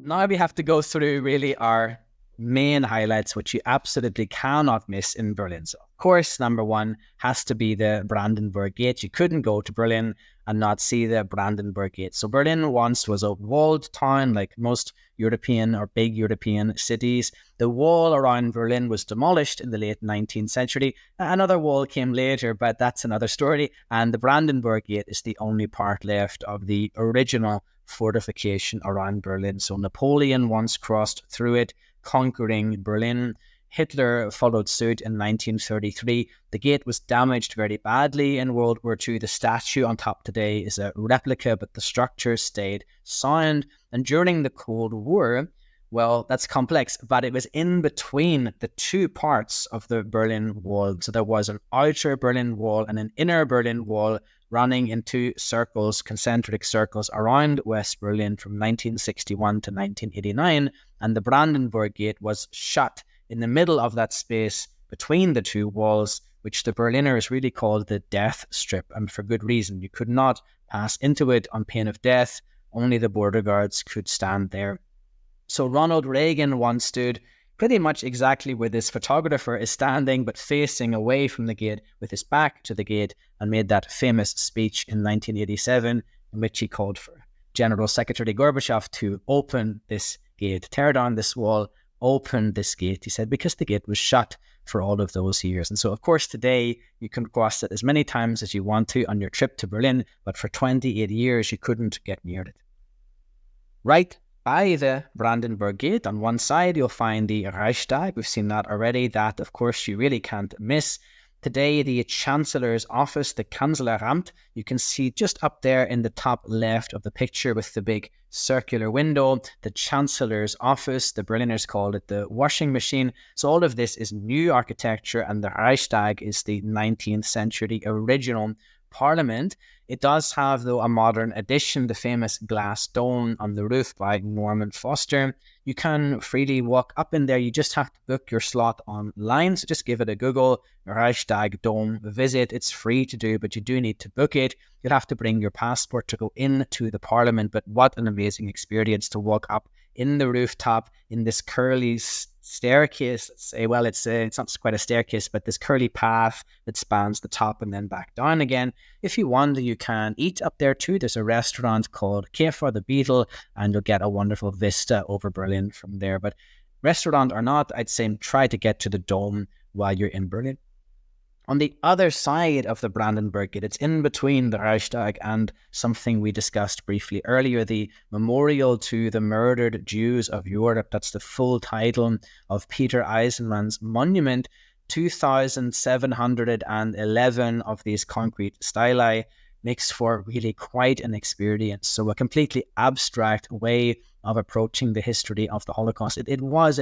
Now we have to go through really our main highlights, which you absolutely cannot miss in Berlin. So, of course, number one has to be the Brandenburg Gate. You couldn't go to Berlin and not see the Brandenburg Gate. So Berlin once was a walled town like most European or big European cities. The wall around Berlin was demolished in the late 19th century. Another wall came later, but that's another story. And the Brandenburg Gate is the only part left of the original fortification around Berlin. So Napoleon once crossed through it, conquering Berlin. Hitler followed suit in 1933. The gate was damaged very badly in World War II. The statue on top today is a replica, but the structure stayed sound. And during the Cold War, well, that's complex, but it was in between the two parts of the Berlin Wall. So there was an outer Berlin Wall and an inner Berlin Wall running in two circles, concentric circles around West Berlin from 1961 to 1989. And the Brandenburg Gate was shut in the middle of that space between the two walls, which the Berliners really called the death strip, and for good reason. You could not pass into it on pain of death. Only the border guards could stand there. So Ronald Reagan once stood pretty much exactly where this photographer is standing, but facing away from the gate with his back to the gate, and made that famous speech in 1987 in which he called for General Secretary Gorbachev to open this gate, tear down this wall, open this gate, he said, because the gate was shut for all of those years. And so, of course, today you can cross it as many times as you want to on your trip to Berlin, but for 28 years you couldn't get near it. Right by the Brandenburg Gate, on one side, you'll find the Reichstag. We've seen that already. That, of course, you really can't miss. Today, the Chancellor's office, the Kanzleramt, you can see just up there in the top left of the picture with the big circular window, the Chancellor's office. The Berliners called it the washing machine. So all of this is new architecture, and the Reichstag is the 19th century original parliament. It does have, though, a modern addition, the famous glass dome on the roof by Norman Foster. You can freely walk up in there. You just have to book your slot online. So just give it a Google, Reichstag Dome visit. It's free to do, but you do need to book it. You'll have to bring your passport to go into the parliament. But what an amazing experience to walk up in the rooftop in this curly staircase. Well, it's not quite a staircase, but this curly path that spans the top and then back down again. If you want, you can eat up there too. There's a restaurant called Käfer the Beetle, and you'll get a wonderful vista over Berlin from there. But restaurant or not, I'd say try to get to the dome while you're in Berlin. On the other side of the Brandenburg Gate, it's in between the Reichstag and something we discussed briefly earlier, the Memorial to the Murdered Jews of Europe. That's the full title of Peter Eisenman's monument. 2,711 of these concrete stelae makes for really quite an experience. So a completely abstract way of approaching the history of the Holocaust. It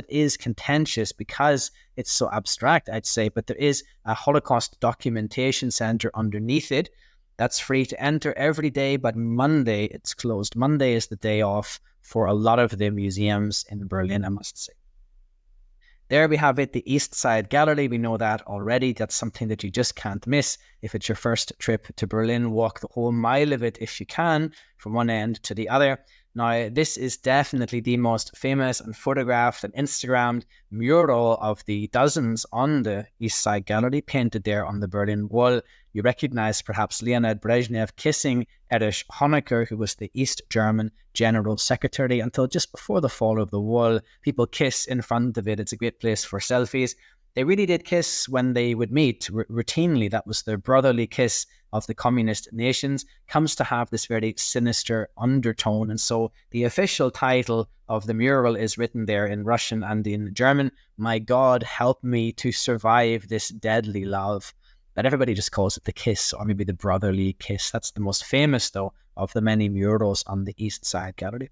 is contentious because it's so abstract, I'd say, but there is a Holocaust documentation center underneath it that's free to enter every day, but Monday it's closed. Monday is the day off for a lot of the museums in Berlin, I must say. There we have it, the East Side Gallery. We know that already. That's something that you just can't miss. If it's your first trip to Berlin, walk the whole mile of it if you can, from one end to the other. Now, this is definitely the most famous and photographed and Instagrammed mural of the dozens on the East Side Gallery, painted there on the Berlin Wall. You recognize perhaps Leonid Brezhnev kissing Erich Honecker, who was the East German General Secretary until just before the fall of the wall. People kiss in front of it. It's a great place for selfies. They really did kiss when they would meet routinely. That was their brotherly kiss of the communist nations, comes to have this very sinister undertone. And so the official title of the mural is written there in Russian and in German, "My God, help me to survive this deadly love." But everybody just calls it the kiss, or maybe the brotherly kiss. That's the most famous, though, of the many murals on the East Side Gallery.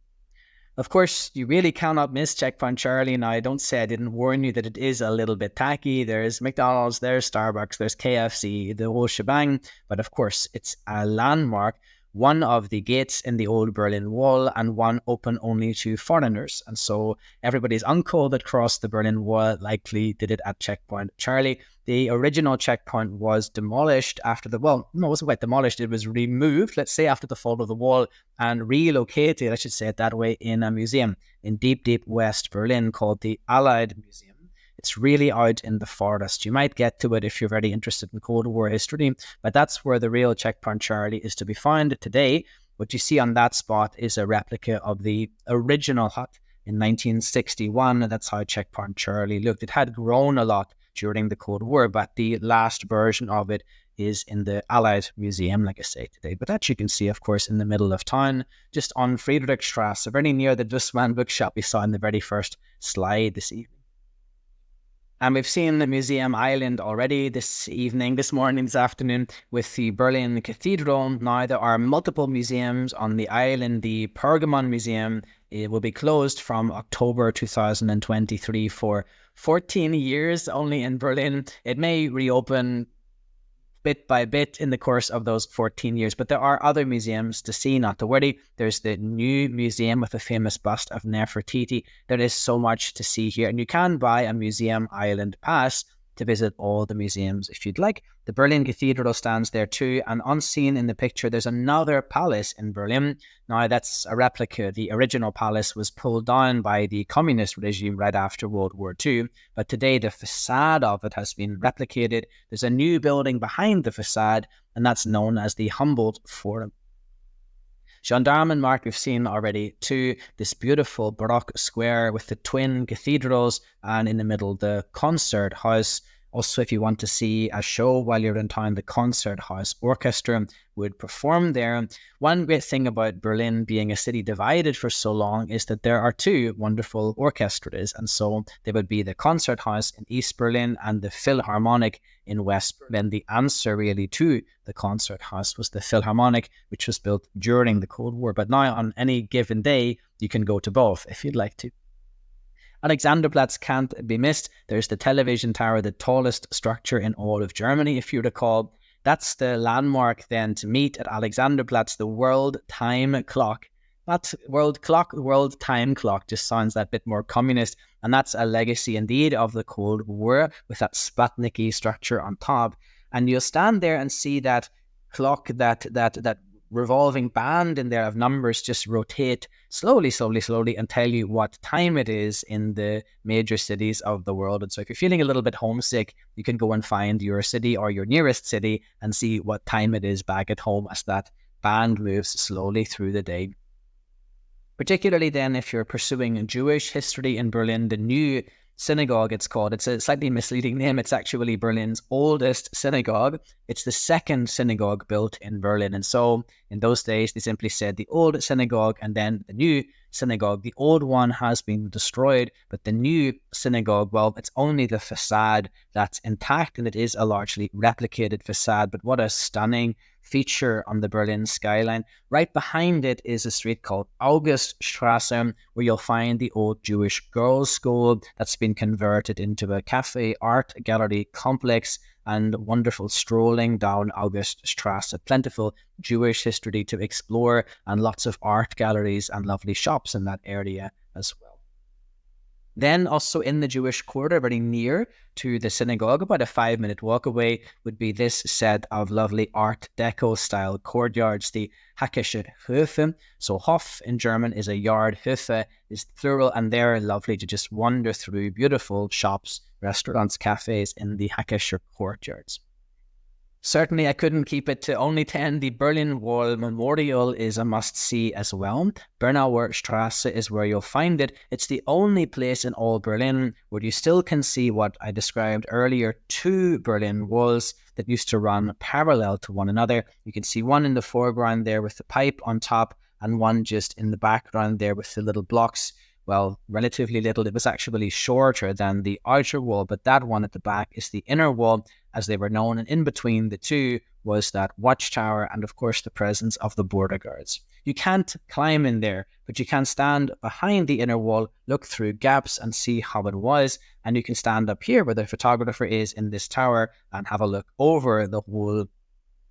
Of course, you really cannot miss Checkpoint Charlie. Now, I don't say I didn't warn you that it is a little bit tacky. There's McDonald's, there's Starbucks, there's KFC, the whole shebang. But of course, it's a landmark. one of the gates in the old Berlin Wall and one open only to foreigners. And so everybody's uncle that crossed the Berlin Wall likely did it at checkpoint Charlie. The original checkpoint was demolished after it wasn't quite demolished, it was removed, let's say, after the fall of the wall and relocated, I should say it that way, in a museum in deep, deep West Berlin called the Allied Museum. It's really out in the forest. You might get to it if you're very interested in Cold War history, but that's where the real checkpoint Charlie is to be found today. What you see on that spot is a replica of the original hut in 1961. That's how checkpoint Charlie looked. It had grown a lot during the Cold War, but the last version of it is in the Allied Museum, like I say today. But that you can see, of course, in the middle of town, just on Friedrichstrasse, very near the Dussmann bookshop we saw in the very first slide this evening. And we've seen the Museum Island already this morning, this afternoon, with the Berlin Cathedral. Now there are multiple museums on the island. The Pergamon Museum, it will be closed from October 2023 for 14 years only in Berlin. It may reopen bit by bit in the course of those 14 years. But there are other museums to see, not to worry. There's the new museum with the famous bust of Nefertiti. There is so much to see here. And you can buy a Museum Island pass to visit all the museums if you'd like. The Berlin Cathedral stands there too. And unseen in the picture, there's another palace in Berlin. Now, that's a replica. The original palace was pulled down by the communist regime right after World War II. But today, the facade of it has been replicated. There's a new building behind the facade, and that's known as the Humboldt Forum. Gendarmenmarkt we've seen already too, this beautiful Baroque square with the twin cathedrals, and in the middle the concert house. Also, if you want to see a show while you're in town, the Concert House Orchestra would perform there. One great thing about Berlin being a city divided for so long is that there are two wonderful orchestras, and so there would be the Concert House in East Berlin and the Philharmonic in West Berlin. The answer really to the Concert House was the Philharmonic, which was built during the Cold War. But now on any given day, you can go to both if you'd like to. Alexanderplatz can't be missed. There's the television tower, the tallest structure in all of Germany, if you recall. That's the landmark then to meet at Alexanderplatz, the World Time Clock. That World Time Clock just sounds that bit more communist, and that's a legacy indeed of the Cold War with that Sputnik-y structure on top. And you'll stand there and see that clock, that revolving band in there of numbers just rotate slowly and tell you what time it is in the major cities of the world. And so if you're feeling a little bit homesick, you can go and find your city or your nearest city and see what time it is back at home as that band moves slowly through the day. Particularly then if you're pursuing Jewish history in Berlin, the new Synagogue, it's called. It's a slightly misleading name. It's actually Berlin's oldest synagogue. It's the second synagogue built in Berlin. And so in those days, they simply said the old synagogue and then the new synagogue. The old one has been destroyed, but the new synagogue, well, it's only the facade that's intact, and it is a largely replicated facade. But what a stunning feature on the Berlin skyline. Right behind it is a street called Auguststrasse, where you'll find the old Jewish girls' school that's been converted into a cafe, art gallery complex, and wonderful strolling down Auguststrasse. Plentiful Jewish history to explore, and lots of art galleries and lovely shops in that area as well. Then also in the Jewish quarter, very near to the synagogue, about a 5-minute walk away, would be this set of lovely Art Deco style courtyards, the Hackische Höfe. So Hof in German is a yard, Höfe is plural, and they're lovely to just wander through beautiful shops, restaurants, cafes in the Hackische courtyards. Certainly, I couldn't keep it to only 10. The Berlin Wall Memorial is a must-see as well. Bernauer Strasse is where you'll find it. It's the only place in all Berlin where you still can see what I described earlier, two Berlin walls that used to run parallel to one another. You can see one in the foreground there with the pipe on top, and one just in the background there with the little blocks. Well, relatively little. It was actually shorter than the outer wall, but that one at the back is the inner wall, as they were known. And in between the two was that watchtower and, of course, the presence of the border guards. You can't climb in there, but you can stand behind the inner wall, look through gaps and see how it was. And you can stand up here where the photographer is in this tower and have a look over the whole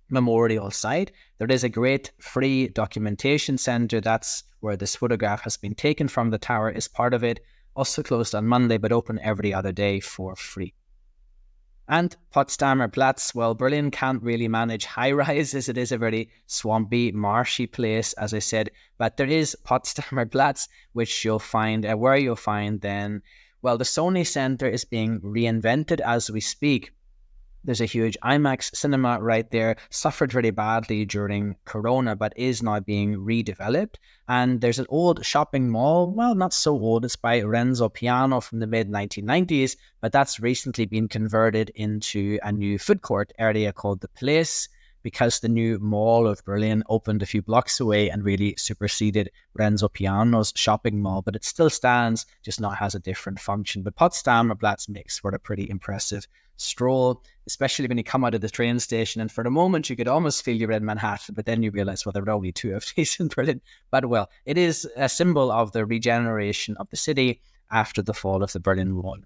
memorial site. There is a great free documentation center. That's where this photograph has been taken from. The tower is part of it. Also closed on Monday, but open every other day for free. And Potsdamer Platz, well, Berlin can't really manage high rises. It is a very swampy, marshy place, as I said. But there is Potsdamer Platz, which you'll find, where you'll find then, well, the Sony Center is being reinvented as we speak. There's a huge IMAX cinema right there, suffered very badly during Corona, but is now being redeveloped. And there's an old shopping mall, well, not so old, it's by Renzo Piano from the mid-1990s, but that's recently been converted into a new food court area called The Place, because the new Mall of Berlin opened a few blocks away and really superseded Renzo Piano's shopping mall. But it still stands, just now has a different function. But Potsdamer Platz makes for a pretty impressive stroll, especially when you come out of the train station. And for the moment, you could almost feel you're in Manhattan, but then you realize, well, there are only two of these in Berlin. But well, it is a symbol of the regeneration of the city after the fall of the Berlin Wall.